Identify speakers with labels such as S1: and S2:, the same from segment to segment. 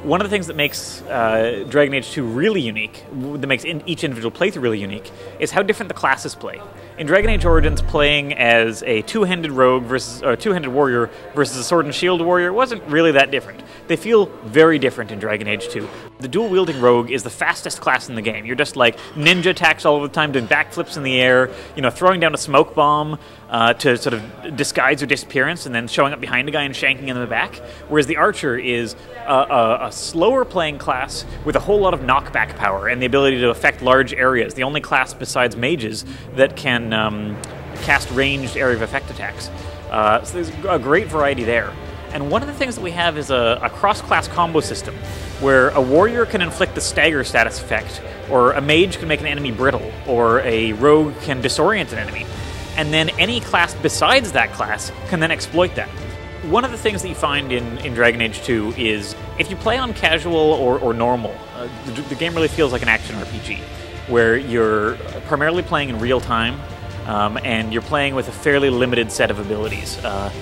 S1: One of the things that makes Dragon Age 2 really unique, that makes each individual playthrough really unique, is how different the classes play. In Dragon Age Origins, playing as a two-handed rogue versus a two-handed warrior versus a sword and shield warrior wasn't really that different. They feel very different in Dragon Age 2. The dual-wielding rogue is the fastest class in the game. You're just like ninja attacks all the time, doing backflips in the air, throwing down a smoke bomb to sort of disguise your disappearance, and then showing up behind a guy and shanking him in the back. Whereas the archer is a slower playing class with a whole lot of knockback power and the ability to affect large areas. The only class besides mages that can cast ranged area of effect attacks. So there's a great variety there. And one of the things that we have is a cross-class combo system, where a warrior can inflict the stagger status effect, or a mage can make an enemy brittle, or a rogue can disorient an enemy. And then any class besides that class can then exploit that. One of the things that you find in Dragon Age 2 is, if you play on casual or normal, the game really feels like an action RPG, where you're primarily playing in real time, and you're playing with a fairly limited set of abilities.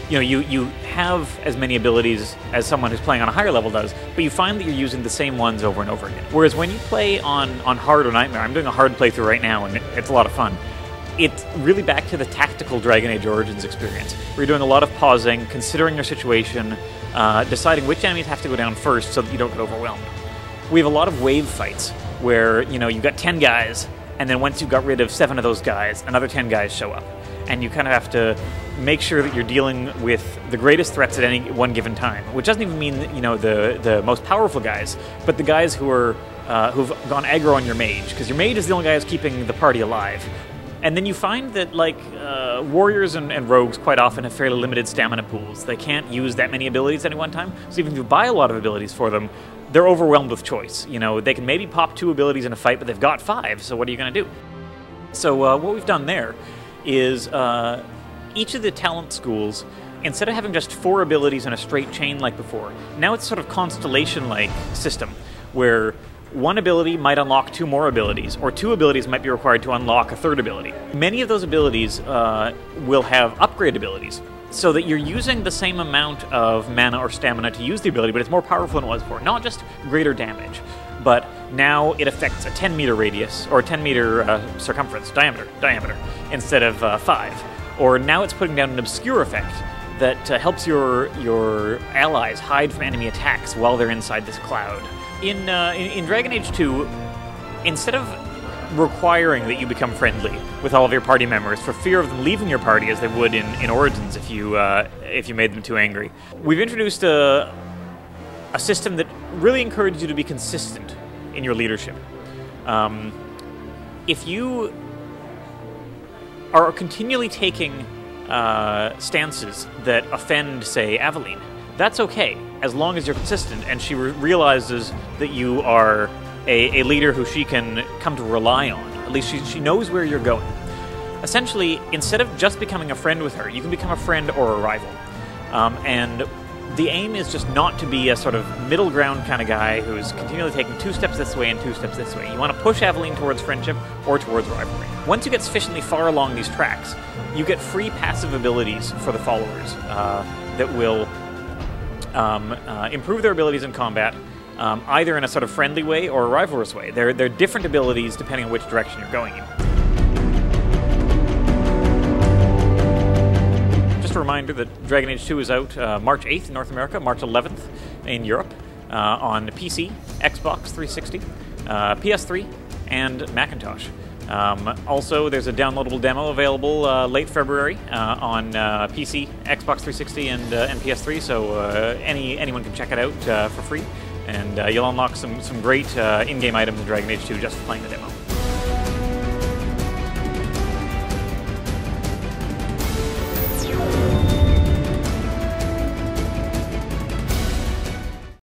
S1: You have as many abilities as someone who's playing on a higher level does, but you find that you're using the same ones over and over again. Whereas when you play on hard or nightmare, I'm doing a hard playthrough right now, and it's a lot of fun. It's really back to the tactical Dragon Age Origins experience, where you're doing a lot of pausing, considering your situation, deciding which enemies have to go down first so that you don't get overwhelmed. We have a lot of wave fights, where you've got 10 guys, and then once you've got rid of 7 of those guys, another 10 guys show up. And you kind of have to make sure that you're dealing with the greatest threats at any one given time, which doesn't even mean the most powerful guys, but the guys who've gone aggro on your mage, because your mage is the only guy who's keeping the party alive. And then you find that, warriors and rogues quite often have fairly limited stamina pools. They can't use that many abilities at any one time, so even if you buy a lot of abilities for them, they're overwhelmed with choice. They can maybe pop 2 abilities in a fight, but they've got 5, so what are you going to do? So what we've done there is each of the talent schools, instead of having just 4 abilities in a straight chain like before, now it's sort of constellation-like system, where one ability might unlock 2 more abilities, or 2 abilities might be required to unlock a 3rd ability. Many of those abilities will have upgrade abilities, so that you're using the same amount of mana or stamina to use the ability, but it's more powerful than it was before. Not just greater damage, but now it affects a 10-meter radius, or a 10-meter circumference, diameter, instead of 5. Or now it's putting down an obscure effect that helps your allies hide from enemy attacks while they're inside this cloud. In Dragon Age 2, instead of requiring that you become friendly with all of your party members for fear of them leaving your party as they would in Origins if you made them too angry, we've introduced a system that really encourages you to be consistent in your leadership. If you are continually taking stances that offend, say, Aveline, that's okay, as long as you're consistent and she realizes that you are a leader who she can come to rely on. At least she knows where you're going. Essentially, instead of just becoming a friend with her, you can become a friend or a rival. And the aim is just not to be a sort of middle ground kind of guy who's continually taking 2 steps this way and 2 steps this way. You want to push Aveline towards friendship or towards rivalry. Once you get sufficiently far along these tracks, you get free passive abilities for the followers that will improve their abilities in combat, either in a sort of friendly way or a rivalrous way. They're different abilities depending on which direction you're going in. Just a reminder that Dragon Age 2 is out March 8th in North America, March 11th in Europe, on PC, Xbox 360, PS3, and Macintosh. Also, there's a downloadable demo available late February on PC, Xbox 360, and PS3, so anyone can check it out for free. And you'll unlock some great in-game items in Dragon Age 2 just for playing the demo.